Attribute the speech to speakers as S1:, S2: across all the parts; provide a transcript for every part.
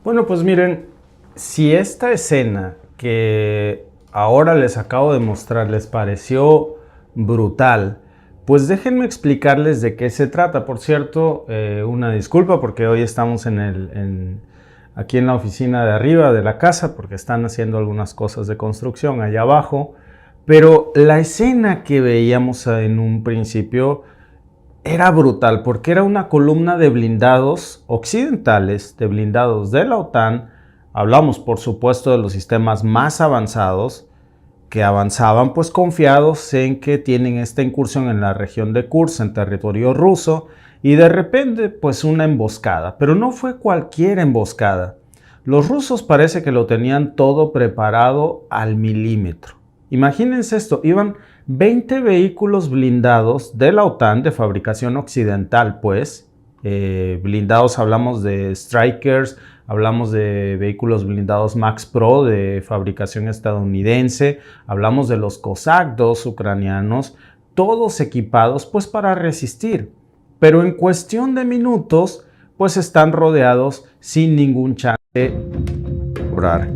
S1: Bueno, pues miren, si esta escena que ahora les acabo de mostrar les pareció brutal, pues déjenme explicarles de qué se trata. Por cierto, una disculpa porque hoy estamos aquí en la oficina de arriba de la casa porque están haciendo algunas cosas de construcción allá abajo. Pero la escena que veíamos en un principio era brutal porque era una columna de blindados occidentales, de blindados de la OTAN. Hablamos, por supuesto, de los sistemas más avanzados que avanzaban pues confiados en que tienen esta incursión en la región de Kursk, en territorio ruso, y de repente pues una emboscada. Pero no fue cualquier emboscada. Los rusos parece que lo tenían todo preparado al milímetro. Imagínense esto, iban 20 vehículos blindados de la OTAN, de fabricación occidental, pues. Blindados, hablamos de Strykers, hablamos de vehículos blindados Max Pro de fabricación estadounidense, hablamos de los Cossack 2 ucranianos, todos equipados pues para resistir. Pero en cuestión de minutos, pues están rodeados sin ningún chance de orar.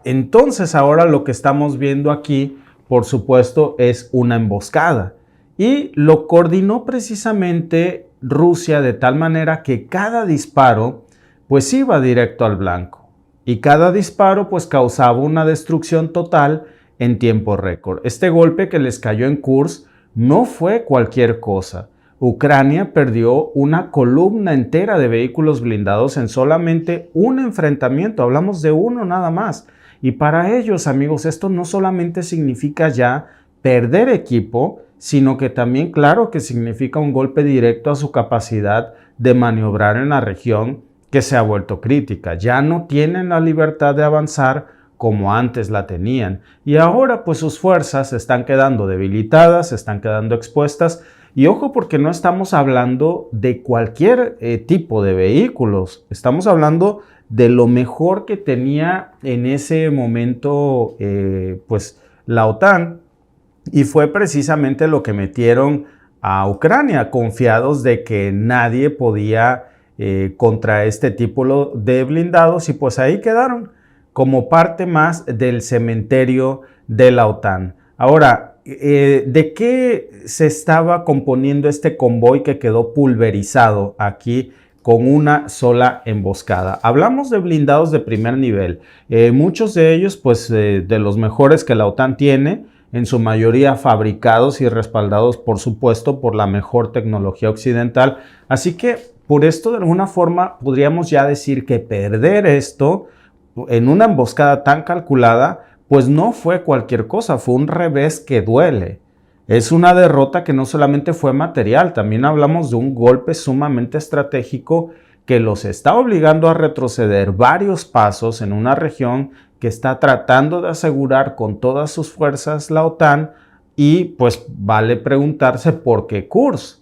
S1: Entonces ahora lo que estamos viendo aquí, por supuesto, es una emboscada. Y lo coordinó precisamente Rusia de tal manera que cada disparo pues iba directo al blanco. Y cada disparo pues causaba una destrucción total en tiempo récord. Este golpe que les cayó en Kursk no fue cualquier cosa. Ucrania perdió una columna entera de vehículos blindados en solamente un enfrentamiento. Hablamos de uno nada más. Y para ellos, amigos, esto no solamente significa ya perder equipo, sino que también, claro, que significa un golpe directo a su capacidad de maniobrar en la región que se ha vuelto crítica. Ya no tienen la libertad de avanzar como antes la tenían. Y ahora, pues sus fuerzas se están quedando debilitadas, se están quedando expuestas. Y ojo, porque no estamos hablando de cualquier tipo de vehículos. Estamos hablando de lo mejor que tenía en ese momento pues la OTAN, y fue precisamente lo que metieron a Ucrania, confiados de que nadie podía contra este tipo de blindados, y pues ahí quedaron como parte más del cementerio de la OTAN. Ahora, ¿de qué se estaba componiendo este convoy que quedó pulverizado aquí con una sola emboscada? Hablamos de blindados de primer nivel, muchos de ellos pues de los mejores que la OTAN tiene, en su mayoría fabricados y respaldados por supuesto por la mejor tecnología occidental. Así que por esto de alguna forma podríamos ya decir que perder esto en una emboscada tan calculada pues no fue cualquier cosa, fue un revés que duele. Es una derrota que no solamente fue material, también hablamos de un golpe sumamente estratégico que los está obligando a retroceder varios pasos en una región que está tratando de asegurar con todas sus fuerzas la OTAN. Y pues vale preguntarse por qué Kursk,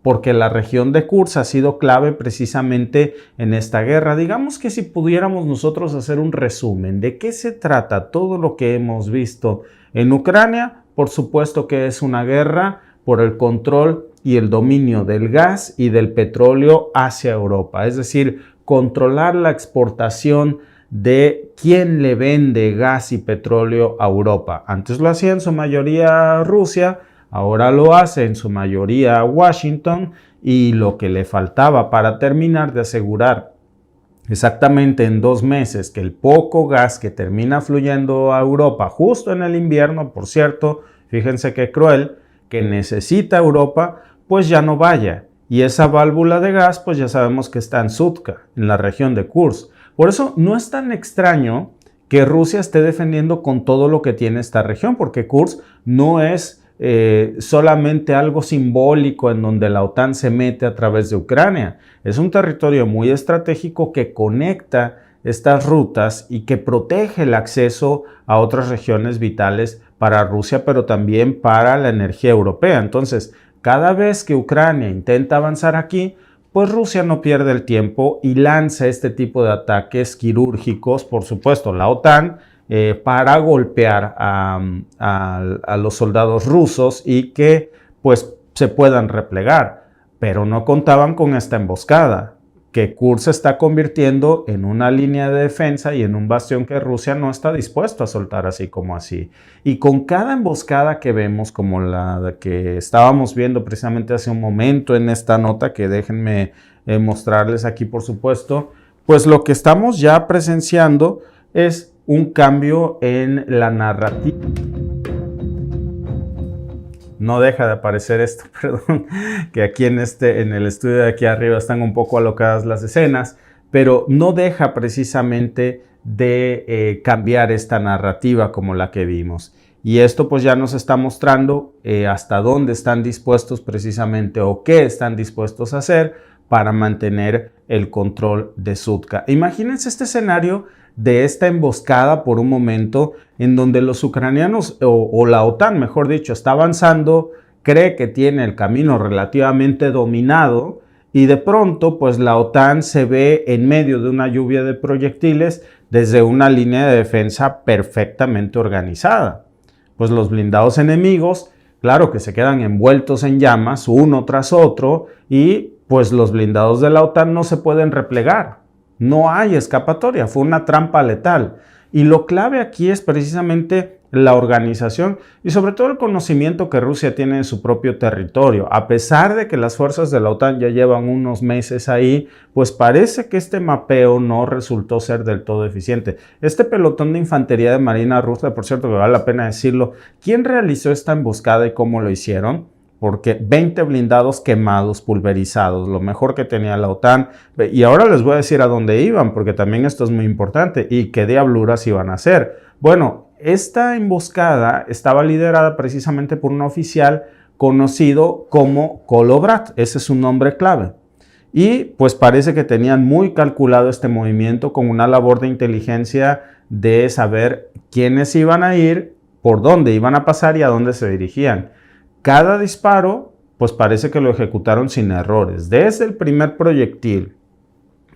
S1: porque la región de Kursk ha sido clave precisamente en esta guerra. Digamos que si pudiéramos nosotros hacer un resumen de qué se trata todo lo que hemos visto en Ucrania, por supuesto que es una guerra por el control y el dominio del gas y del petróleo hacia Europa, es decir, controlar la exportación de quién le vende gas y petróleo a Europa. Antes lo hacía en su mayoría Rusia, ahora lo hace en su mayoría Washington, y lo que le faltaba para terminar de asegurar exactamente en 2 meses que el poco gas que termina fluyendo a Europa justo en el invierno, por cierto, fíjense qué cruel, que necesita Europa, pues ya no vaya. Y esa válvula de gas, pues ya sabemos que está en Sutka, en la región de Kursk. Por eso no es tan extraño que Rusia esté defendiendo con todo lo que tiene esta región, porque Kursk no es solamente algo simbólico en donde la OTAN se mete a través de Ucrania. Es un territorio muy estratégico que conecta estas rutas y que protege el acceso a otras regiones vitales para Rusia, pero también para la energía europea. Entonces, cada vez que Ucrania intenta avanzar aquí, pues Rusia no pierde el tiempo y lanza este tipo de ataques quirúrgicos, por supuesto, la OTAN, para golpear a los soldados rusos y que pues se puedan replegar. Pero no contaban con esta emboscada, que Kursk se está convirtiendo en una línea de defensa y en un bastión que Rusia no está dispuesto a soltar así como así. Y con cada emboscada que vemos, como la que estábamos viendo precisamente hace un momento en esta nota, que déjenme mostrarles aquí por supuesto, pues lo que estamos ya presenciando es un cambio en la narrativa. No deja de aparecer esto, perdón, que aquí en el estudio de aquí arriba están un poco alocadas las escenas, pero no deja precisamente de cambiar esta narrativa como la que vimos. Y esto pues ya nos está mostrando hasta dónde están dispuestos precisamente o qué están dispuestos a hacer para mantener el control de Sutka. Imagínense este escenario de esta emboscada por un momento en donde los ucranianos o la OTAN, mejor dicho, está avanzando, cree que tiene el camino relativamente dominado y de pronto pues la OTAN se ve en medio de una lluvia de proyectiles desde una línea de defensa perfectamente organizada. Pues los blindados enemigos, claro que se quedan envueltos en llamas uno tras otro y pues los blindados de la OTAN no se pueden replegar. No hay escapatoria, fue una trampa letal. Y lo clave aquí es precisamente la organización y sobre todo el conocimiento que Rusia tiene de su propio territorio. A pesar de que las fuerzas de la OTAN ya llevan unos meses ahí, pues parece que este mapeo no resultó ser del todo eficiente. Este pelotón de infantería de Marina rusa, por cierto, que vale la pena decirlo, ¿quién realizó esta emboscada y cómo lo hicieron? Porque 20 blindados quemados, pulverizados, lo mejor que tenía la OTAN. Y ahora les voy a decir a dónde iban, porque también esto es muy importante. ¿Y qué diabluras iban a hacer? Bueno, esta emboscada estaba liderada precisamente por un oficial conocido como Kolovrat. Ese es su nombre clave. Y pues parece que tenían muy calculado este movimiento con una labor de inteligencia de saber quiénes iban a ir, por dónde iban a pasar y a dónde se dirigían. Cada disparo, pues parece que lo ejecutaron sin errores. Desde el primer proyectil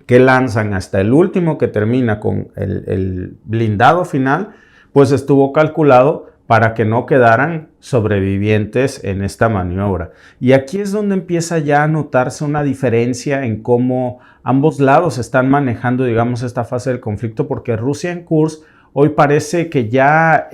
S1: que lanzan hasta el último que termina con el blindado final, pues estuvo calculado para que no quedaran sobrevivientes en esta maniobra. Y aquí es donde empieza ya a notarse una diferencia en cómo ambos lados están manejando, digamos, esta fase del conflicto, porque Rusia en Kursk hoy parece que ya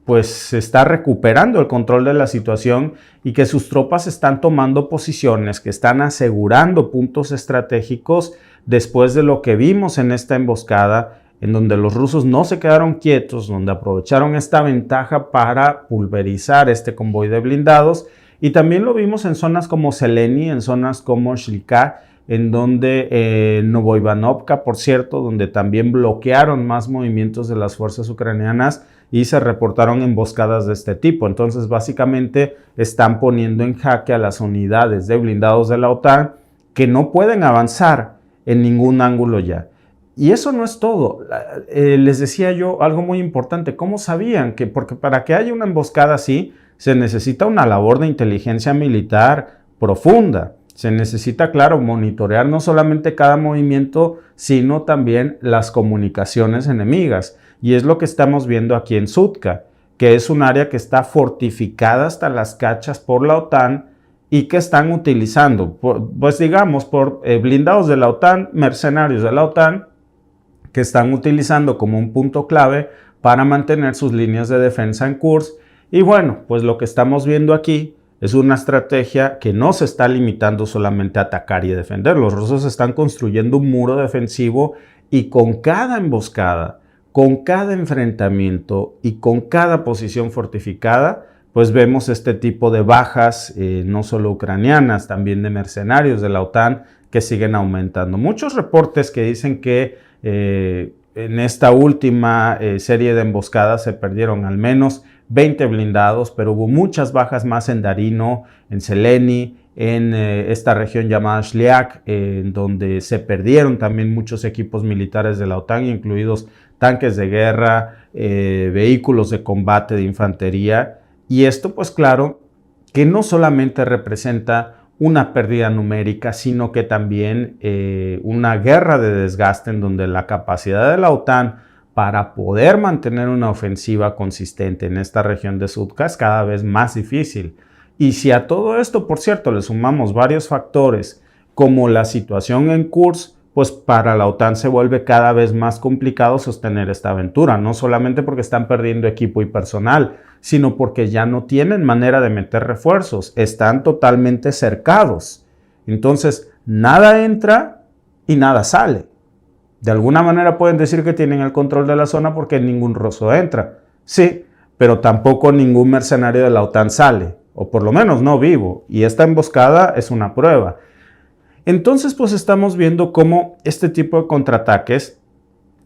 S1: pues se está recuperando el control de la situación y que sus tropas están tomando posiciones, que están asegurando puntos estratégicos después de lo que vimos en esta emboscada, en donde los rusos no se quedaron quietos, donde aprovecharon esta ventaja para pulverizar este convoy de blindados. Y también lo vimos en zonas como Zeleny, en zonas como Shilka, en donde Novoivanovka, por cierto, donde también bloquearon más movimientos de las fuerzas ucranianas y se reportaron emboscadas de este tipo. Entonces, básicamente, están poniendo en jaque a las unidades de blindados de la OTAN que no pueden avanzar en ningún ángulo ya. Y eso no es todo. Les decía yo algo muy importante. ¿Cómo sabían? Porque para que haya una emboscada así, se necesita una labor de inteligencia militar profunda. Se necesita, claro, monitorear no solamente cada movimiento, sino también las comunicaciones enemigas. Y es lo que estamos viendo aquí en Sutka, que es un área que está fortificada hasta las cachas por la OTAN y que están utilizando, pues digamos, por blindados de la OTAN, mercenarios de la OTAN, que están utilizando como un punto clave para mantener sus líneas de defensa en Kursk. Y bueno, pues lo que estamos viendo aquí es una estrategia que no se está limitando solamente a atacar y defender. Los rusos están construyendo un muro defensivo y con cada emboscada, con cada enfrentamiento y con cada posición fortificada, pues vemos este tipo de bajas, no solo ucranianas, también de mercenarios de la OTAN, que siguen aumentando. Muchos reportes que dicen que en esta última serie de emboscadas se perdieron al menos 20 blindados, pero hubo muchas bajas más en Darino, en Zeleny, en esta región llamada Shliak, en donde se perdieron también muchos equipos militares de la OTAN, incluidos tanques de guerra, vehículos de combate de infantería. Y esto, pues claro, que no solamente representa una pérdida numérica, sino que también una guerra de desgaste en donde la capacidad de la OTAN para poder mantener una ofensiva consistente en esta región de Sutka es cada vez más difícil. Y si a todo esto, por cierto, le sumamos varios factores como la situación en Kursk, pues para la OTAN se vuelve cada vez más complicado sostener esta aventura, no solamente porque están perdiendo equipo y personal, sino porque ya no tienen manera de meter refuerzos, están totalmente cercados. Entonces, nada entra y nada sale. De alguna manera pueden decir que tienen el control de la zona porque ningún ruso entra. Sí, pero tampoco ningún mercenario de la OTAN sale, o por lo menos no vivo, y esta emboscada es una prueba. Entonces, pues estamos viendo cómo este tipo de contraataques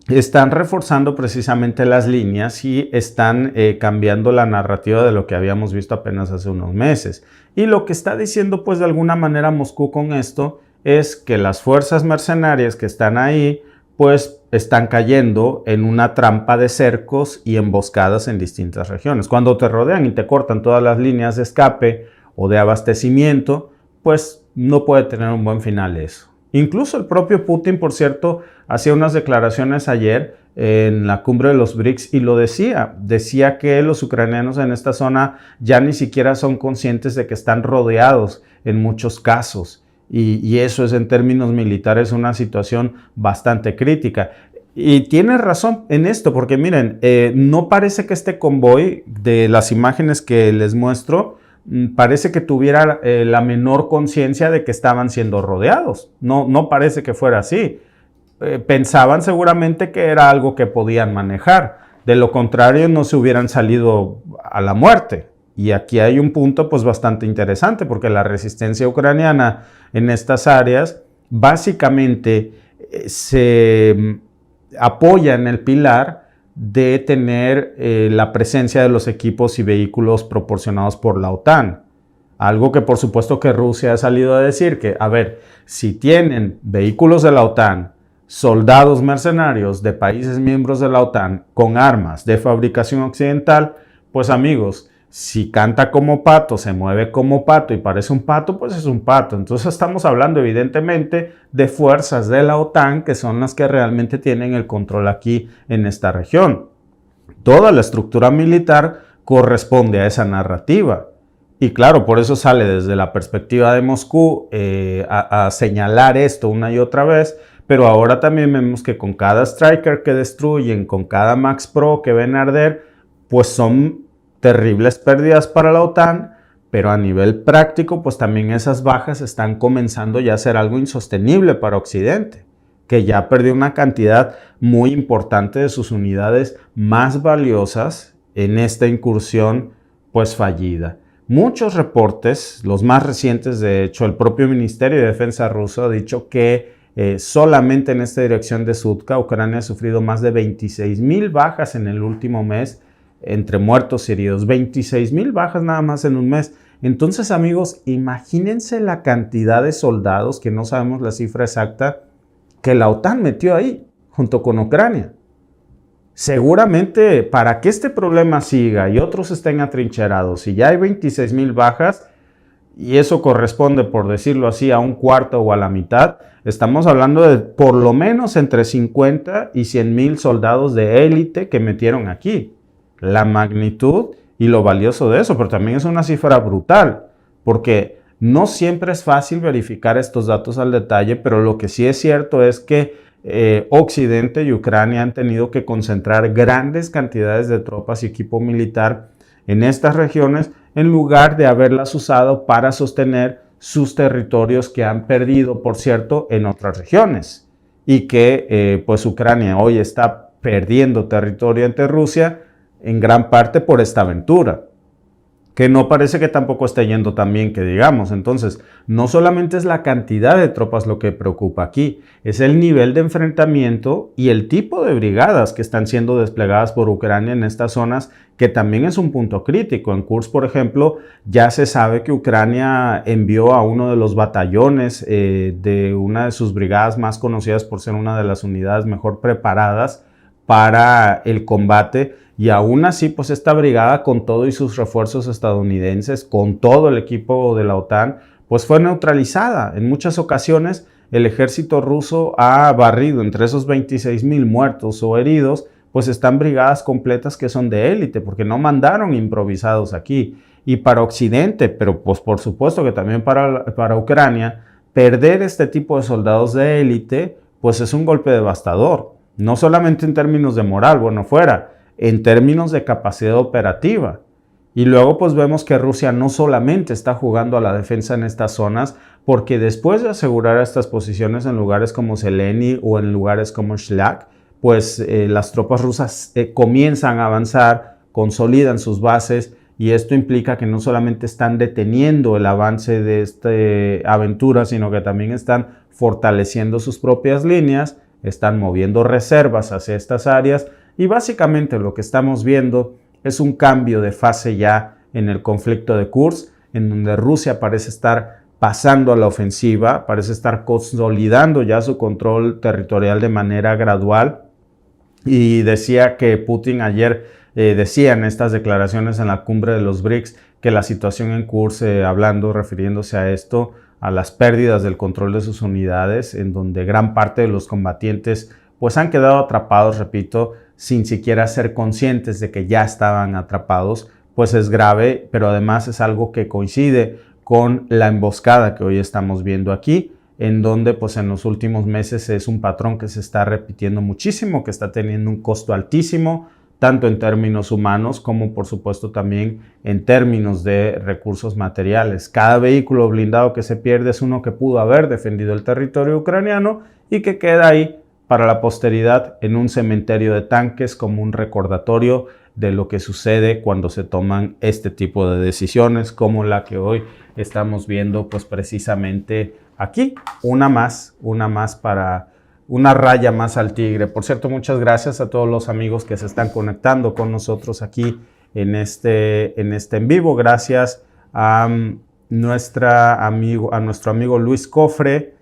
S1: están reforzando precisamente las líneas y están cambiando la narrativa de lo que habíamos visto apenas hace unos meses. Y lo que está diciendo, pues de alguna manera Moscú con esto, es que las fuerzas mercenarias que están ahí, pues están cayendo en una trampa de cercos y emboscadas en distintas regiones. Cuando te rodean y te cortan todas las líneas de escape o de abastecimiento, pues no puede tener un buen final eso. Incluso el propio Putin, por cierto, hacía unas declaraciones ayer en la cumbre de los BRICS y lo decía que los ucranianos en esta zona ya ni siquiera son conscientes de que están rodeados en muchos casos. Y eso es en términos militares una situación bastante crítica. Y tiene razón en esto, porque miren, no parece que este convoy de las imágenes que les muestro, parece que tuviera la menor conciencia de que estaban siendo rodeados. No parece que fuera así. Pensaban seguramente que era algo que podían manejar. De lo contrario, no se hubieran salido a la muerte. Y aquí hay un punto pues bastante interesante, porque la resistencia ucraniana en estas áreas básicamente se apoya en el pilar de tener la presencia de los equipos y vehículos proporcionados por la OTAN. Algo que por supuesto que Rusia ha salido a decir que, a ver, si tienen vehículos de la OTAN, soldados mercenarios de países miembros de la OTAN con armas de fabricación occidental, pues amigos, si canta como pato, se mueve como pato y parece un pato, pues es un pato. Entonces estamos hablando evidentemente de fuerzas de la OTAN que son las que realmente tienen el control aquí en esta región. Toda la estructura militar corresponde a esa narrativa. Y claro, por eso sale desde la perspectiva de Moscú a señalar esto una y otra vez, pero ahora también vemos que con cada Striker que destruyen, con cada Max Pro que ven arder, pues son terribles pérdidas para la OTAN, pero a nivel práctico, pues también esas bajas están comenzando ya a ser algo insostenible para Occidente, que ya perdió una cantidad muy importante de sus unidades más valiosas en esta incursión pues fallida. Muchos reportes, los más recientes de hecho, el propio Ministerio de Defensa ruso ha dicho que solamente en esta dirección de Sutka, Ucrania ha sufrido más de 26,000 bajas en el último mes, entre muertos y heridos. 26,000 bajas nada más en un mes. Entonces, amigos, imagínense la cantidad de soldados, que no sabemos la cifra exacta, que la OTAN metió ahí, junto con Ucrania. Seguramente, para que este problema siga y otros estén atrincherados, y ya hay 26,000 bajas, y eso corresponde, por decirlo así, a un cuarto o a la mitad, estamos hablando de por lo menos entre 50 y 100,000 soldados de élite que metieron aquí. La magnitud y lo valioso de eso, pero también es una cifra brutal, porque no siempre es fácil verificar estos datos al detalle, pero lo que sí es cierto es que Occidente y Ucrania han tenido que concentrar grandes cantidades de tropas y equipo militar en estas regiones en lugar de haberlas usado para sostener sus territorios que han perdido, por cierto, en otras regiones, y que pues Ucrania hoy está perdiendo territorio ante Rusia en gran parte por esta aventura, que no parece que tampoco esté yendo tan bien que digamos. Entonces, no solamente es la cantidad de tropas lo que preocupa aquí, es el nivel de enfrentamiento y el tipo de brigadas que están siendo desplegadas por Ucrania en estas zonas, que también es un punto crítico. En Kursk, por ejemplo, ya se sabe que Ucrania envió a uno de los batallones de una de sus brigadas más conocidas por ser una de las unidades mejor preparadas para el combate, y aún así pues esta brigada, con todo y sus refuerzos estadounidenses, con todo el equipo de la OTAN, pues fue neutralizada. En muchas ocasiones el ejército ruso ha barrido entre esos 26,000 muertos o heridos, pues están brigadas completas que son de élite, porque no mandaron improvisados aquí. Y para Occidente, pero pues por supuesto que también para Ucrania, perder este tipo de soldados de élite, pues es un golpe devastador, no solamente en términos de moral, bueno, fuera, en términos de capacidad operativa. Y luego pues vemos que Rusia no solamente está jugando a la defensa en estas zonas, porque después de asegurar estas posiciones en lugares como Zeleny o en lugares como Shlyak, pues las tropas rusas comienzan a avanzar, consolidan sus bases, y esto implica que no solamente están deteniendo el avance de esta aventura, sino que también están fortaleciendo sus propias líneas, están moviendo reservas hacia estas áreas, y básicamente lo que estamos viendo es un cambio de fase ya en el conflicto de Kursk, en donde Rusia parece estar pasando a la ofensiva, parece estar consolidando ya su control territorial de manera gradual. Y decía que Putin ayer decía en estas declaraciones en la cumbre de los BRICS que la situación en Kursk, refiriéndose a esto, a las pérdidas del control de sus unidades, en donde gran parte de los combatientes pues han quedado atrapados, repito, sin siquiera ser conscientes de que ya estaban atrapados, pues es grave, pero además es algo que coincide con la emboscada que hoy estamos viendo aquí, en donde pues en los últimos meses es un patrón que se está repitiendo muchísimo, que está teniendo un costo altísimo, tanto en términos humanos como por supuesto también en términos de recursos materiales. Cada vehículo blindado que se pierde es uno que pudo haber defendido el territorio ucraniano y que queda ahí para la posteridad en un cementerio de tanques como un recordatorio de lo que sucede cuando se toman este tipo de decisiones como la que hoy estamos viendo pues precisamente aquí. Una más para una raya más al tigre. Por cierto, muchas gracias a todos los amigos que se están conectando con nosotros aquí en este en vivo. Gracias a nuestro amigo Luis Cofre.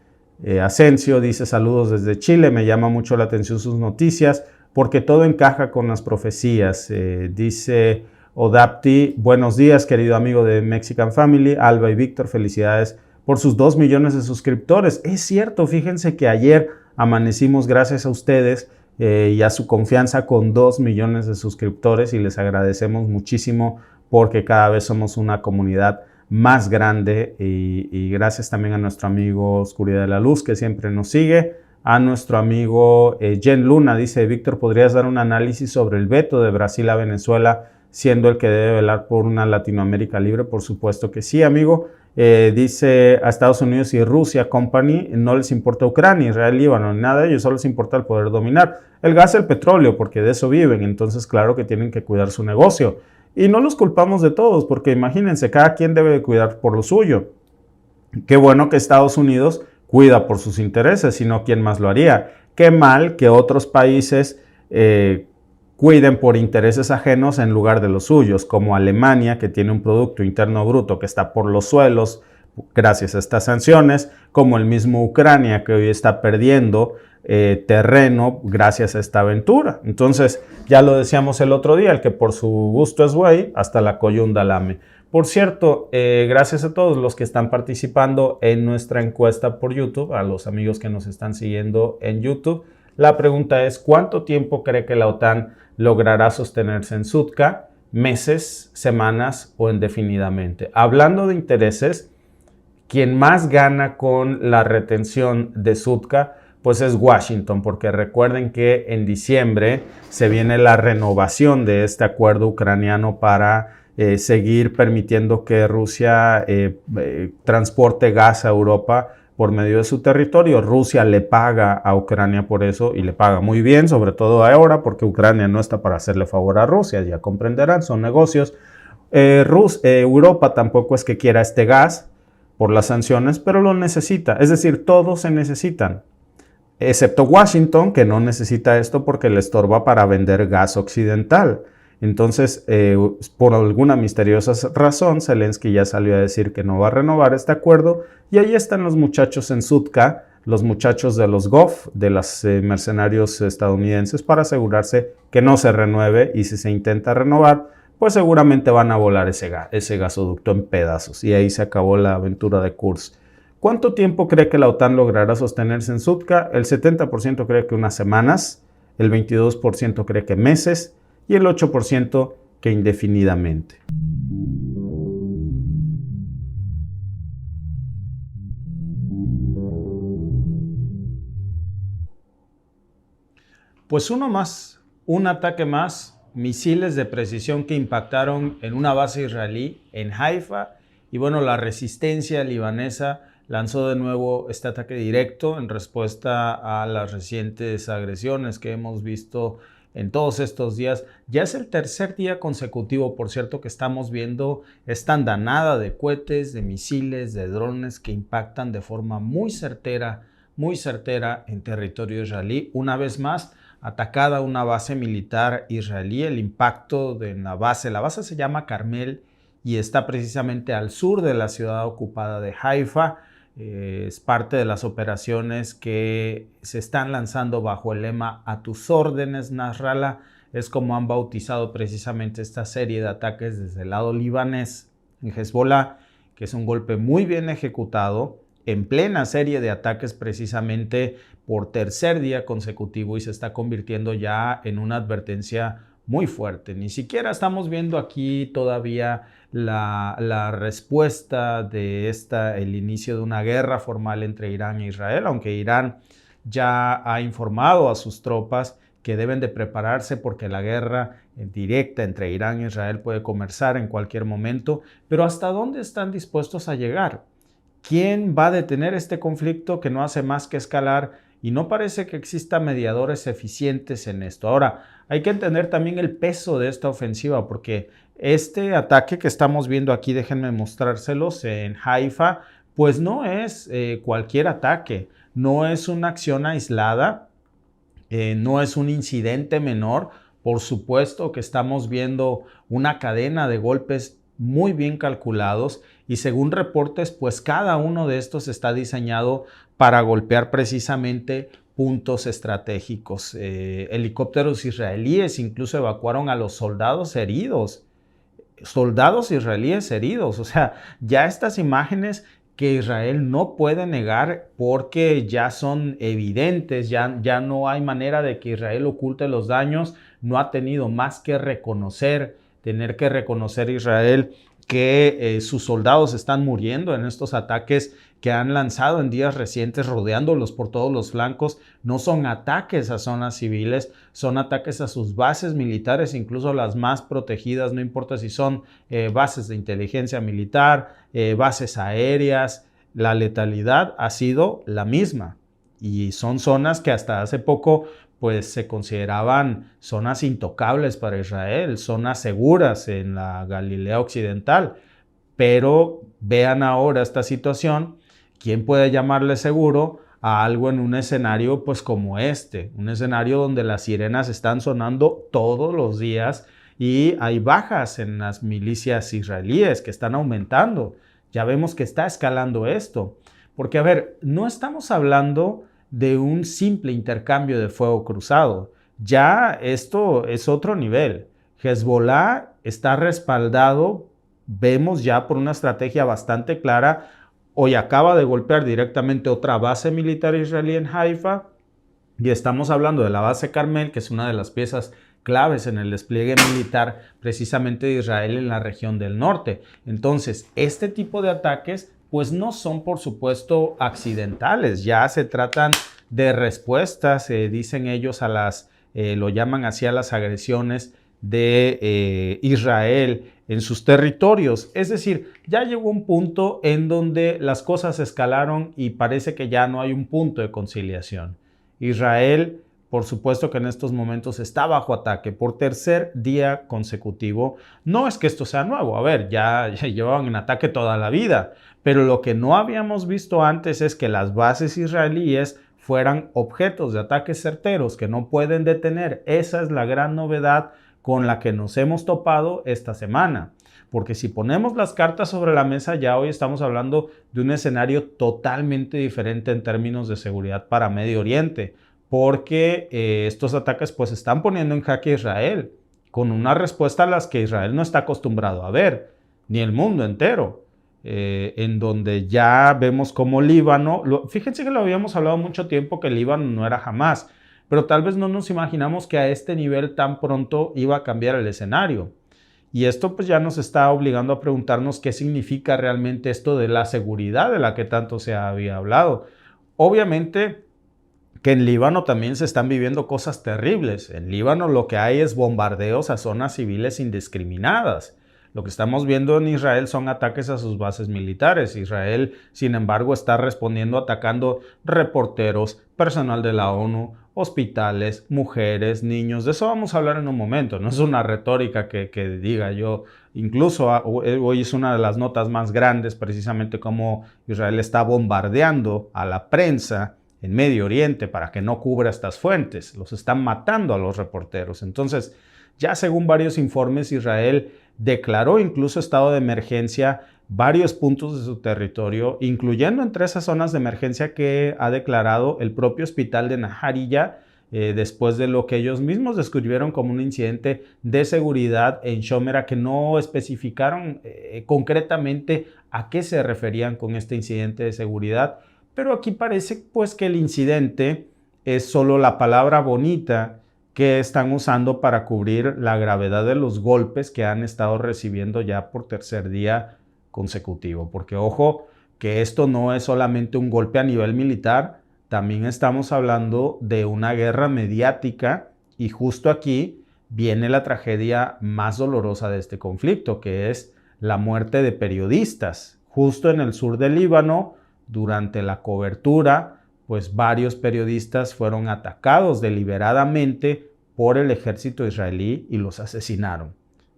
S1: Asensio dice saludos desde Chile, me llama mucho la atención sus noticias porque todo encaja con las profecías. Dice Odapti, buenos días querido amigo de Mexican Family, Alba y Víctor, felicidades por sus 2 millones de suscriptores. Es cierto, fíjense que ayer amanecimos gracias a ustedes y a su confianza con 2 millones de suscriptores y les agradecemos muchísimo porque cada vez somos una comunidad más grande y gracias también a nuestro amigo Oscuridad de la Luz que siempre nos sigue, a nuestro amigo Jen Luna, dice Víctor, ¿podrías dar un análisis sobre el veto de Brasil a Venezuela siendo el que debe velar por una Latinoamérica libre? Por supuesto que sí, amigo. Dice a Estados Unidos y Rusia Company no les importa Ucrania, Israel, Líbano, ni nada de ello, solo les importa el poder dominar el gas y el petróleo porque de eso viven, entonces claro que tienen que cuidar su negocio. Y no los culpamos de todos, porque imagínense, cada quien debe cuidar por lo suyo. Qué bueno que Estados Unidos cuida por sus intereses, si no, ¿quién más lo haría? Qué mal que otros países cuiden por intereses ajenos en lugar de los suyos, como Alemania, que tiene un Producto Interno Bruto que está por los suelos gracias a estas sanciones, como el mismo Ucrania, que hoy está perdiendo terreno gracias a esta aventura. Entonces, ya lo decíamos el otro día, el que por su gusto es güey, hasta la coyunda lame. Por cierto, gracias a todos los que están participando en nuestra encuesta por YouTube, a los amigos que nos están siguiendo en YouTube. La pregunta es, ¿cuánto tiempo cree que la OTAN logrará sostenerse en Sutka? ¿Meses, semanas o indefinidamente? Hablando de intereses, quien más gana con la retención de Sutka pues es Washington, porque recuerden que en diciembre se viene la renovación de este acuerdo ucraniano para seguir permitiendo que Rusia transporte gas a Europa por medio de su territorio. Rusia le paga a Ucrania por eso y le paga muy bien, sobre todo ahora, porque Ucrania no está para hacerle favor a Rusia, ya comprenderán, son negocios. Europa tampoco es que quiera este gas por las sanciones, pero lo necesita, es decir, todos se necesitan. Excepto Washington, que no necesita esto porque le estorba para vender gas occidental. Entonces, por alguna misteriosa razón, Zelensky ya salió a decir que no va a renovar este acuerdo y ahí están los muchachos en Sutka, los muchachos de los GOF, de los mercenarios estadounidenses, para asegurarse que no se renueve y si se intenta renovar, pues seguramente van a volar ese gasoducto en pedazos y ahí se acabó la aventura de Kursk. ¿Cuánto tiempo cree que la OTAN logrará sostenerse en Sutka? El 70% cree que unas semanas, el 22% cree que meses y el 8% que indefinidamente. Pues uno más, un ataque más, misiles de precisión que impactaron en una base israelí en Haifa y bueno, la resistencia libanesa lanzó de nuevo este ataque directo en respuesta a las recientes agresiones que hemos visto en todos estos días. Ya es el tercer día consecutivo, por cierto, que estamos viendo esta andanada de cohetes, de misiles, de drones que impactan de forma muy certera en territorio israelí. Una vez más, atacada una base militar israelí, el impacto de la base se llama Carmel y está precisamente al sur de la ciudad ocupada de Haifa. Es parte de las operaciones que se están lanzando bajo el lema "A tus órdenes, Nasrallah". Es como han bautizado precisamente esta serie de ataques desde el lado libanés en Hezbollah, que es un golpe muy bien ejecutado en plena serie de ataques precisamente por tercer día consecutivo y se está convirtiendo ya en una advertencia muy fuerte. Ni siquiera estamos viendo aquí todavía la respuesta de el inicio de una guerra formal entre Irán e Israel, aunque Irán ya ha informado a sus tropas que deben de prepararse porque la guerra directa entre Irán e Israel puede comenzar en cualquier momento. Pero ¿hasta dónde están dispuestos a llegar? ¿Quién va a detener este conflicto que no hace más que escalar? Y no parece que exista mediadores eficientes en esto. Ahora, hay que entender también el peso de esta ofensiva, porque este ataque que estamos viendo aquí, déjenme mostrárselos, en Haifa, pues no es cualquier ataque, no es una acción aislada, no es un incidente menor. Por supuesto que estamos viendo una cadena de golpes muy bien calculados y según reportes, pues cada uno de estos está diseñado para golpear precisamente puntos estratégicos. Helicópteros israelíes incluso evacuaron a los soldados heridos. Soldados israelíes heridos. O sea, ya estas imágenes que Israel no puede negar porque ya son evidentes, ya no hay manera de que Israel oculte los daños, no ha tenido más que tener que reconocer Israel que sus soldados están muriendo en estos ataques que han lanzado en días recientes rodeándolos por todos los flancos. No son ataques a zonas civiles, son ataques a sus bases militares, incluso las más protegidas, no importa si son bases de inteligencia militar, bases aéreas. La letalidad ha sido la misma y son zonas que hasta hace poco pues se consideraban zonas intocables para Israel, zonas seguras en la Galilea Occidental. Pero vean ahora esta situación, ¿quién puede llamarle seguro a algo en un escenario pues como este? Un escenario donde las sirenas están sonando todos los días y hay bajas en las milicias israelíes que están aumentando. Ya vemos que está escalando esto. Porque, a ver, no estamos hablando de un simple intercambio de fuego cruzado. Ya esto es otro nivel. Hezbollah está respaldado, vemos ya por una estrategia bastante clara. Hoy acaba de golpear directamente otra base militar israelí en Haifa y estamos hablando de la base Carmel, que es una de las piezas claves en el despliegue militar precisamente de Israel en la región del norte. Entonces, este tipo de ataques pues no son por supuesto accidentales, ya se tratan de respuestas, dicen ellos lo llaman así a las agresiones de Israel en sus territorios. Es decir, ya llegó un punto en donde las cosas escalaron y parece que ya no hay un punto de conciliación. Israel, por supuesto que en estos momentos está bajo ataque por tercer día consecutivo. No es que esto sea nuevo, a ver, ya llevaban en ataque toda la vida, pero lo que no habíamos visto antes es que las bases israelíes fueran objetos de ataques certeros que no pueden detener. Esa es la gran novedad con la que nos hemos topado esta semana. Porque si ponemos las cartas sobre la mesa, ya hoy estamos hablando de un escenario totalmente diferente en términos de seguridad para Medio Oriente. Porque estos ataques pues están poniendo en jaque a Israel con una respuesta a las que Israel no está acostumbrado a ver, ni el mundo entero. En donde ya vemos como Líbano, fíjense que lo habíamos hablado mucho tiempo que Líbano no era Hamás, pero tal vez no nos imaginamos que a este nivel tan pronto iba a cambiar el escenario. Y esto pues ya nos está obligando a preguntarnos qué significa realmente esto de la seguridad de la que tanto se había hablado. Obviamente que en Líbano también se están viviendo cosas terribles. En Líbano lo que hay es bombardeos a zonas civiles indiscriminadas. Lo que estamos viendo en Israel son ataques a sus bases militares. Israel, sin embargo, está respondiendo atacando reporteros, personal de la ONU, hospitales, mujeres, niños. De eso vamos a hablar en un momento. No es una retórica que diga yo. Incluso hoy es una de las notas más grandes, precisamente cómo Israel está bombardeando a la prensa en Medio Oriente para que no cubra estas fuentes. Los están matando a los reporteros. Entonces, ya según varios informes, Israel declaró incluso estado de emergencia varios puntos de su territorio, incluyendo entre esas zonas de emergencia que ha declarado el propio hospital de Nahariyah, después de lo que ellos mismos describieron como un incidente de seguridad en Shomera, que no especificaron concretamente a qué se referían con este incidente de seguridad. Pero aquí parece pues que el incidente es solo la palabra bonita que están usando para cubrir la gravedad de los golpes que han estado recibiendo ya por tercer día consecutivo. Porque ojo, que esto no es solamente un golpe a nivel militar, también estamos hablando de una guerra mediática, y justo aquí viene la tragedia más dolorosa de este conflicto, que es la muerte de periodistas. Justo en el sur del Líbano, durante la cobertura, pues varios periodistas fueron atacados deliberadamente por el ejército israelí y los asesinaron.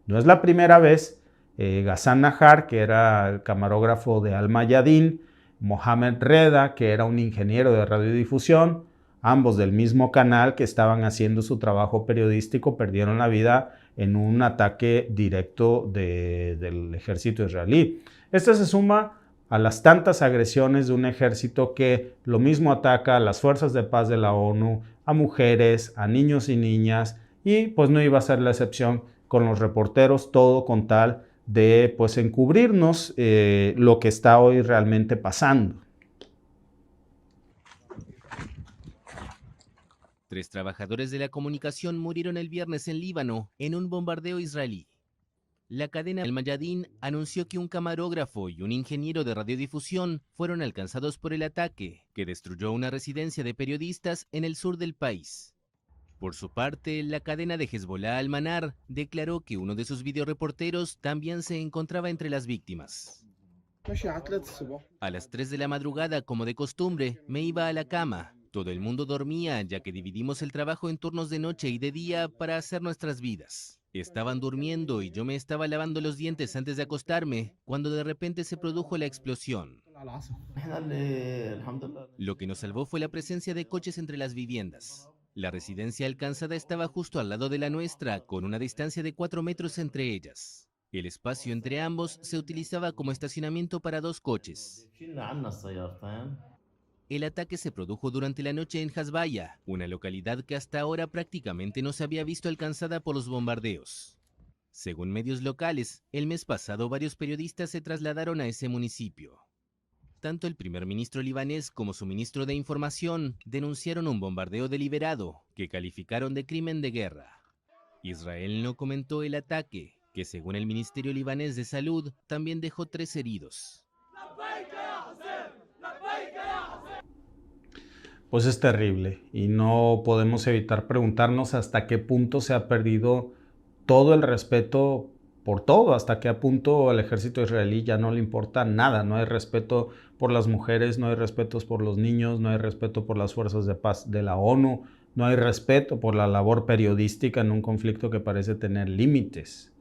S1: No es la primera vez. Ghassan Nahar, que era el camarógrafo de Al Mayadin, Mohamed Reda, que era un ingeniero de radiodifusión, ambos del mismo canal que estaban haciendo su trabajo periodístico, perdieron la vida en un ataque directo del ejército israelí. Esto se suma a las tantas agresiones de un ejército que lo mismo ataca a las fuerzas de paz de la ONU, a mujeres, a niños y niñas, y pues no iba a ser la excepción con los reporteros, todo con tal de pues encubrirnos lo que está hoy realmente pasando.
S2: 3 trabajadores de la comunicación murieron el viernes en Líbano en un bombardeo israelí. La cadena Al Mayadin anunció que un camarógrafo y un ingeniero de radiodifusión fueron alcanzados por el ataque, que destruyó una residencia de periodistas en el sur del país. Por su parte, la cadena de Hezbollah Al-Manar declaró que uno de sus videoreporteros también se encontraba entre las víctimas. A las 3 de la madrugada, como de costumbre, me iba a la cama. Todo el mundo dormía, ya que dividimos el trabajo en turnos de noche y de día para hacer nuestras vidas. Estaban durmiendo y yo me estaba lavando los dientes antes de acostarme, cuando de repente se produjo la explosión. Lo que nos salvó fue la presencia de coches entre las viviendas. La residencia alcanzada estaba justo al lado de la nuestra, con una distancia de 4 metros entre ellas. El espacio entre ambos se utilizaba como estacionamiento para 2 coches. El ataque se produjo durante la noche en Hasbaya, una localidad que hasta ahora prácticamente no se había visto alcanzada por los bombardeos. Según medios locales, el mes pasado varios periodistas se trasladaron a ese municipio. Tanto el primer ministro libanés como su ministro de Información denunciaron un bombardeo deliberado que calificaron de crimen de guerra. Israel no comentó el ataque, que según el Ministerio Libanés de Salud también dejó 3 heridos.
S1: Pues es terrible y no podemos evitar preguntarnos hasta qué punto se ha perdido todo el respeto por todo, hasta qué punto al ejército israelí ya no le importa nada, no hay respeto por las mujeres, no hay respeto por los niños, no hay respeto por las fuerzas de paz de la ONU, no hay respeto por la labor periodística en un conflicto que parece tener límites.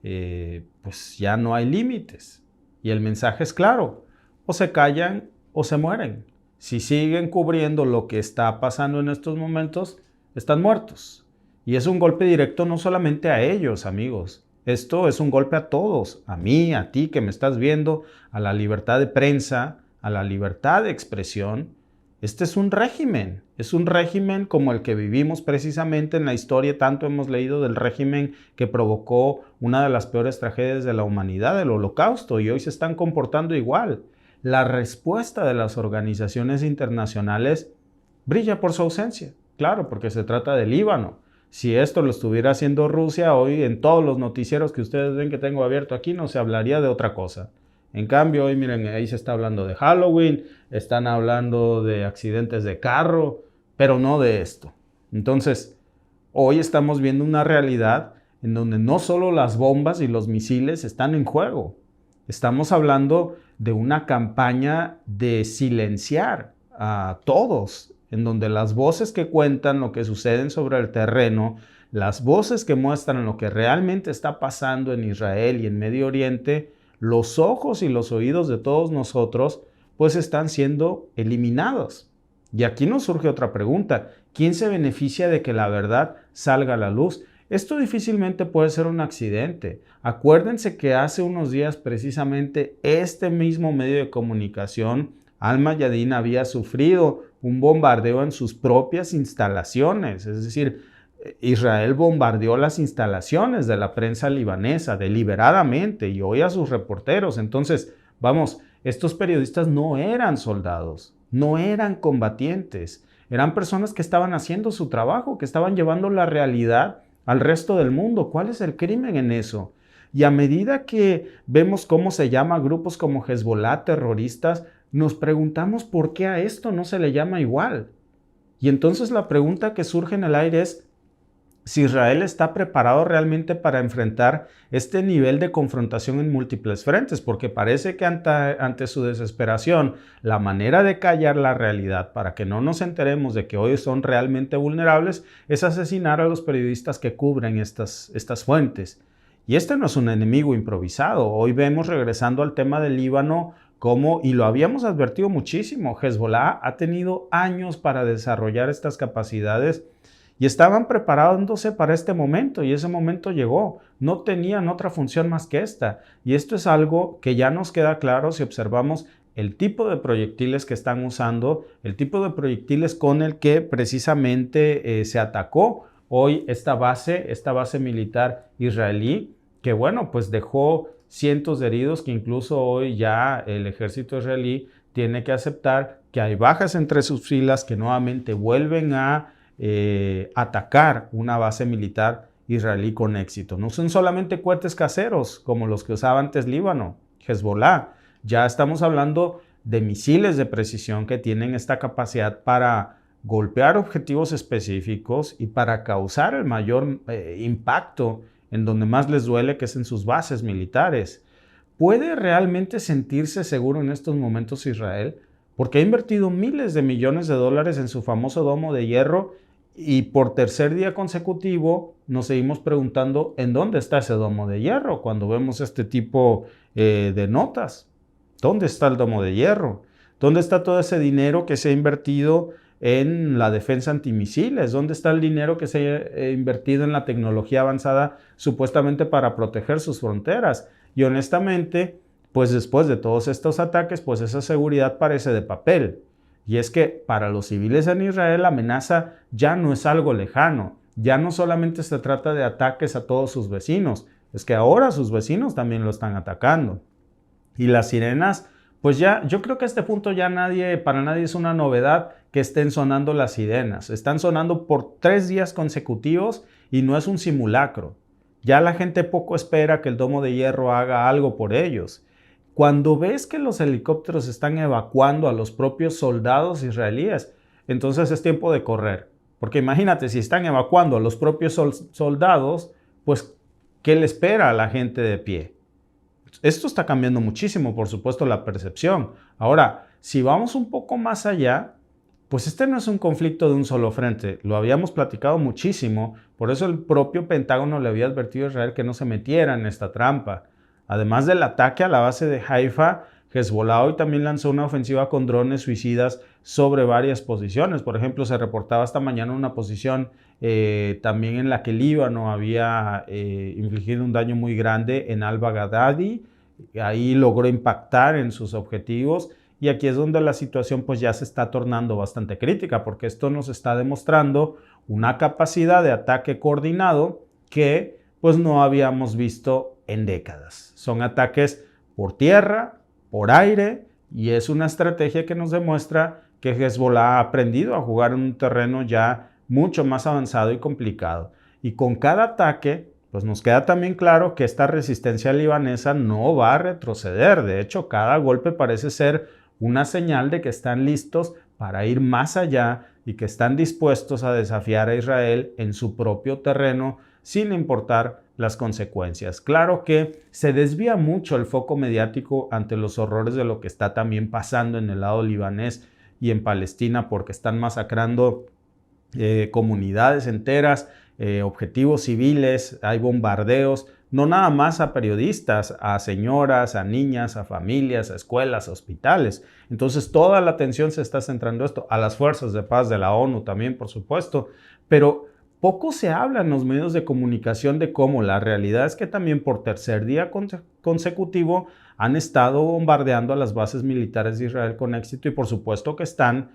S1: Pues ya no hay límites y el mensaje es claro, o se callan o se mueren. Si siguen cubriendo lo que está pasando en estos momentos, están muertos. Y es un golpe directo no solamente a ellos, amigos. Esto es un golpe a todos, a mí, a ti que me estás viendo, a la libertad de prensa, a la libertad de expresión. Este es un régimen como el que vivimos precisamente en la historia. Tanto hemos leído del régimen que provocó una de las peores tragedias de la humanidad, el Holocausto, y hoy se están comportando igual. La respuesta de las organizaciones internacionales brilla por su ausencia. Claro, porque se trata de Líbano. Si esto lo estuviera haciendo Rusia, hoy en todos los noticieros que ustedes ven que tengo abierto aquí no se hablaría de otra cosa. En cambio, hoy miren, ahí se está hablando de Halloween, están hablando de accidentes de carro. pero no de esto. Entonces, hoy estamos viendo una realidad en donde no solo las bombas y los misiles están en juego. Estamos hablando de una campaña de silenciar a todos, en donde las voces que cuentan lo que sucede sobre el terreno, las voces que muestran lo que realmente está pasando en Israel y en Medio Oriente, los ojos y los oídos de todos nosotros, pues están siendo eliminados. Y aquí nos surge otra pregunta: ¿quién se beneficia de que la verdad salga a la luz? Esto difícilmente puede ser un accidente. Acuérdense que hace unos días precisamente este mismo medio de comunicación, Al Mayadin, había sufrido un bombardeo en sus propias instalaciones. Es decir, Israel bombardeó las instalaciones de la prensa libanesa deliberadamente y hoy a sus reporteros. Entonces, vamos, estos periodistas no eran soldados, no eran combatientes, eran personas que estaban haciendo su trabajo, que estaban llevando la realidad al resto del mundo. ¿Cuál es el crimen en eso? Y a medida que vemos cómo se llama grupos como Hezbollah terroristas, nos preguntamos por qué a esto no se le llama igual. Y entonces la pregunta que surge en el aire es si Israel está preparado realmente para enfrentar este nivel de confrontación en múltiples frentes, porque parece que ante su desesperación, la manera de callar la realidad para que no nos enteremos de que hoy son realmente vulnerables es asesinar a los periodistas que cubren estas fuentes. Y este no es un enemigo improvisado. Hoy vemos, regresando al tema del Líbano, y lo habíamos advertido muchísimo, Hezbollah ha tenido años para desarrollar estas capacidades y estaban preparándose para este momento, y ese momento llegó. No tenían otra función más que esta. Y esto es algo que ya nos queda claro si observamos el tipo de proyectiles que están usando, el tipo de proyectiles con el que precisamente se atacó hoy esta base militar israelí, que bueno, pues dejó cientos de heridos, que incluso hoy ya el ejército israelí tiene que aceptar que hay bajas entre sus filas, que nuevamente vuelven a atacar una base militar israelí con éxito. No son solamente cohetes caseros como los que usaba antes Líbano, Hezbollah. Ya estamos hablando de misiles de precisión que tienen esta capacidad para golpear objetivos específicos y para causar el mayor impacto en donde más les duele, que es en sus bases militares. ¿Puede realmente sentirse seguro en estos momentos Israel? Porque ha invertido miles de millones de dólares en su famoso domo de hierro, y por tercer día consecutivo nos seguimos preguntando en dónde está ese domo de hierro cuando vemos este tipo de notas. ¿Dónde está el domo de hierro? ¿Dónde está todo ese dinero que se ha invertido en la defensa antimisiles? ¿Dónde está el dinero que se ha invertido en la tecnología avanzada supuestamente para proteger sus fronteras? Y honestamente, pues después de todos estos ataques, pues esa seguridad parece de papel. Y es que para los civiles en Israel la amenaza ya no es algo lejano. Ya no solamente se trata de ataques a todos sus vecinos, es que ahora sus vecinos también lo están atacando. Y las sirenas, pues ya, yo creo que a este punto ya para nadie es una novedad que estén sonando las sirenas. Están sonando por 3 días consecutivos y no es un simulacro. Ya la gente poco espera que el domo de hierro haga algo por ellos. Cuando ves que los helicópteros están evacuando a los propios soldados israelíes, entonces es tiempo de correr. Porque imagínate, si están evacuando a los propios soldados, pues, ¿qué le espera a la gente de pie? Esto está cambiando muchísimo, por supuesto, la percepción. Ahora, si vamos un poco más allá, pues este no es un conflicto de un solo frente. Lo habíamos platicado muchísimo, por eso el propio Pentágono le había advertido a Israel que no se metiera en esta trampa. Además del ataque a la base de Haifa, Hezbollah hoy también lanzó una ofensiva con drones suicidas sobre varias posiciones. Por ejemplo, se reportaba esta mañana una posición también en la que Líbano había infligido un daño muy grande en al-Baghdadi. Ahí logró impactar en sus objetivos. Y aquí es donde la situación pues ya se está tornando bastante crítica, porque esto nos está demostrando una capacidad de ataque coordinado que pues no habíamos visto en décadas. Son ataques por tierra, por aire, y es una estrategia que nos demuestra que Hezbollah ha aprendido a jugar en un terreno ya mucho más avanzado y complicado. Y con cada ataque, pues nos queda también claro que esta resistencia libanesa no va a retroceder. De hecho, cada golpe parece ser una señal de que están listos para ir más allá y que están dispuestos a desafiar a Israel en su propio terreno sin importar las consecuencias. Claro que se desvía mucho el foco mediático ante los horrores de lo que está también pasando en el lado libanés y en Palestina, porque están masacrando comunidades enteras, objetivos civiles, hay bombardeos, no nada más a periodistas, a señoras, a niñas, a familias, a escuelas, a hospitales. Entonces toda la atención se está centrando en esto, a las fuerzas de paz de la ONU también, por supuesto, pero poco se habla en los medios de comunicación de cómo la realidad es que también por tercer día consecutivo han estado bombardeando a las bases militares de Israel con éxito y por supuesto que están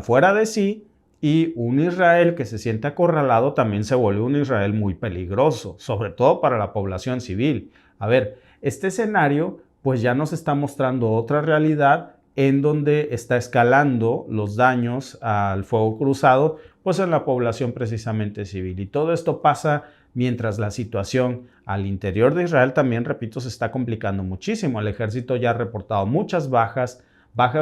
S1: fuera de sí. Y un Israel que se siente acorralado también se vuelve un Israel muy peligroso, sobre todo para la población civil. A ver, este escenario pues ya nos está mostrando otra realidad en donde está escalando los daños al fuego cruzado pues en la población precisamente civil. Y todo esto pasa mientras la situación al interior de Israel también, repito, se está complicando muchísimo. El ejército ya ha reportado muchas bajas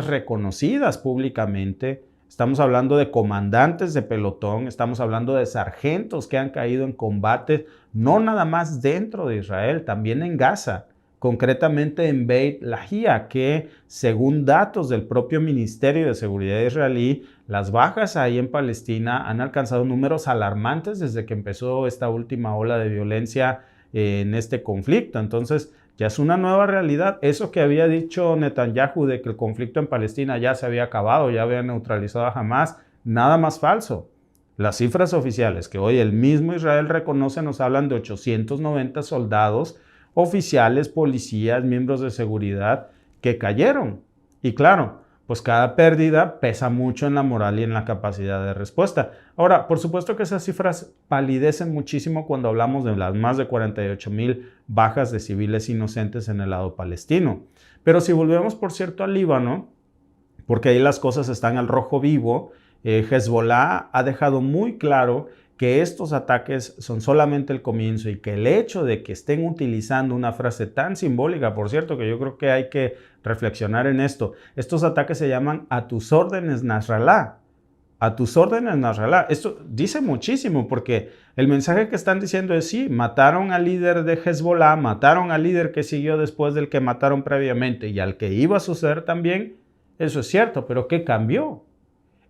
S1: reconocidas públicamente. Estamos hablando de comandantes de pelotón, estamos hablando de sargentos que han caído en combate, no nada más dentro de Israel, también en Gaza, concretamente en Beit Lahia, que según datos del propio Ministerio de Seguridad israelí, las bajas ahí en Palestina han alcanzado números alarmantes desde que empezó esta última ola de violencia en este conflicto. Entonces, ya es una nueva realidad. Eso que había dicho Netanyahu de que el conflicto en Palestina ya se había acabado, ya había neutralizado a Hamás, nada más falso. Las cifras oficiales que hoy el mismo Israel reconoce nos hablan de 890 soldados, oficiales, policías, miembros de seguridad que cayeron. Y claro, pues cada pérdida pesa mucho en la moral y en la capacidad de respuesta. Ahora, por supuesto que esas cifras palidecen muchísimo cuando hablamos de las más de 48,000 bajas de civiles inocentes en el lado palestino. Pero si volvemos, por cierto, al Líbano, porque ahí las cosas están al rojo vivo, Hezbollah ha dejado muy claro que estos ataques son solamente el comienzo y que el hecho de que estén utilizando una frase tan simbólica, por cierto, que yo creo que hay que reflexionar en esto, estos ataques se llaman a tus órdenes Nasrallah, a tus órdenes Nasrallah. Esto dice muchísimo porque el mensaje que están diciendo es sí, mataron al líder de Hezbollah, mataron al líder que siguió después del que mataron previamente y al que iba a suceder también, eso es cierto, pero ¿qué cambió?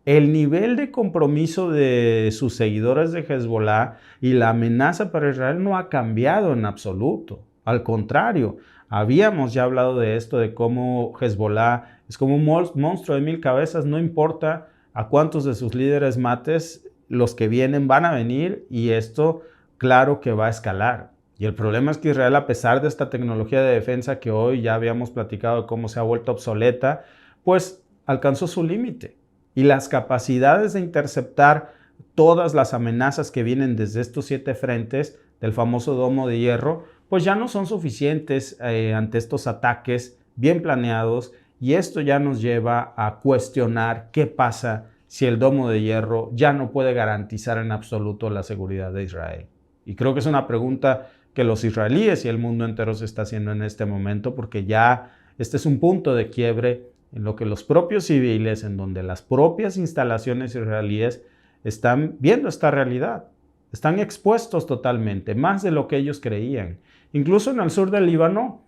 S1: El nivel de compromiso de sus seguidores de Hezbollah y la amenaza para Israel no ha cambiado en absoluto. Al contrario, habíamos ya hablado de esto, de cómo Hezbollah es como un monstruo de 1000 cabezas, no importa a cuántos de sus líderes mates, los que vienen van a venir y esto claro que va a escalar. Y el problema es que Israel, a pesar de esta tecnología de defensa que hoy ya habíamos platicado de cómo se ha vuelto obsoleta, pues alcanzó su límite. Y las capacidades de interceptar todas las amenazas que vienen desde estos 7 frentes del famoso domo de hierro, pues ya no son suficientes ante estos ataques bien planeados y esto ya nos lleva a cuestionar qué pasa si el domo de hierro ya no puede garantizar en absoluto la seguridad de Israel. Y creo que es una pregunta que los israelíes y el mundo entero se está haciendo en este momento porque ya este es un punto de quiebre en lo que los propios civiles, en donde las propias instalaciones israelíes están viendo esta realidad. Están expuestos totalmente, más de lo que ellos creían. Incluso en el sur del Líbano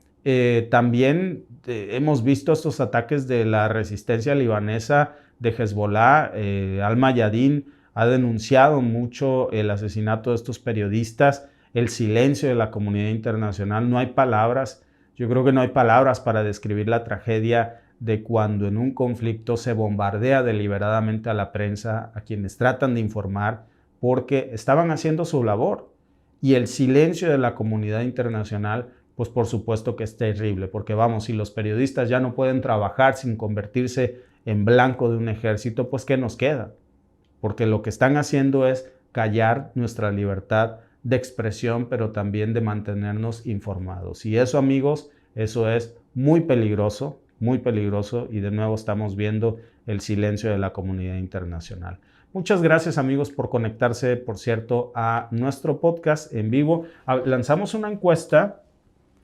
S1: también hemos visto estos ataques de la resistencia libanesa de Hezbollah. Al-Mayadin ha denunciado mucho el asesinato de estos periodistas, el silencio de la comunidad internacional. No hay palabras, yo creo que no hay palabras para describir la tragedia de cuando en un conflicto se bombardea deliberadamente a la prensa, a quienes tratan de informar, porque estaban haciendo su labor. Y el silencio de la comunidad internacional, pues por supuesto que es terrible, porque vamos, si los periodistas ya no pueden trabajar sin convertirse en blanco de un ejército, pues ¿qué nos queda? Porque lo que están haciendo es callar nuestra libertad de expresión, pero también de mantenernos informados. Y eso, amigos, eso es muy peligroso y de nuevo estamos viendo el silencio de la comunidad internacional. Muchas gracias, amigos, por conectarse, por cierto, a nuestro podcast en vivo. Lanzamos una encuesta,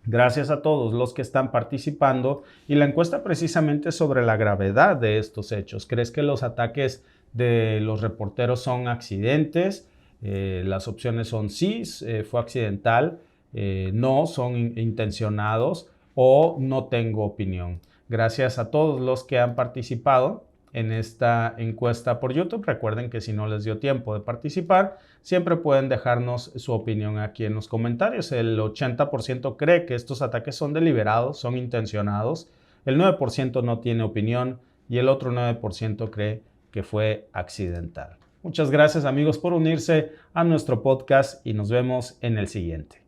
S1: gracias a todos los que están participando, y la encuesta precisamente sobre la gravedad de estos hechos. ¿Crees que los ataques de los reporteros son accidentes. Las opciones son sí, fue accidental, no, son intencionados o no tengo opinión. Gracias a todos los que han participado en esta encuesta por YouTube. Recuerden que si no les dio tiempo de participar, siempre pueden dejarnos su opinión aquí en los comentarios. El 80% cree que estos ataques son deliberados, son intencionados. El 9% no tiene opinión y el otro 9% cree que fue accidental. Muchas gracias, amigos, por unirse a nuestro podcast y nos vemos en el siguiente.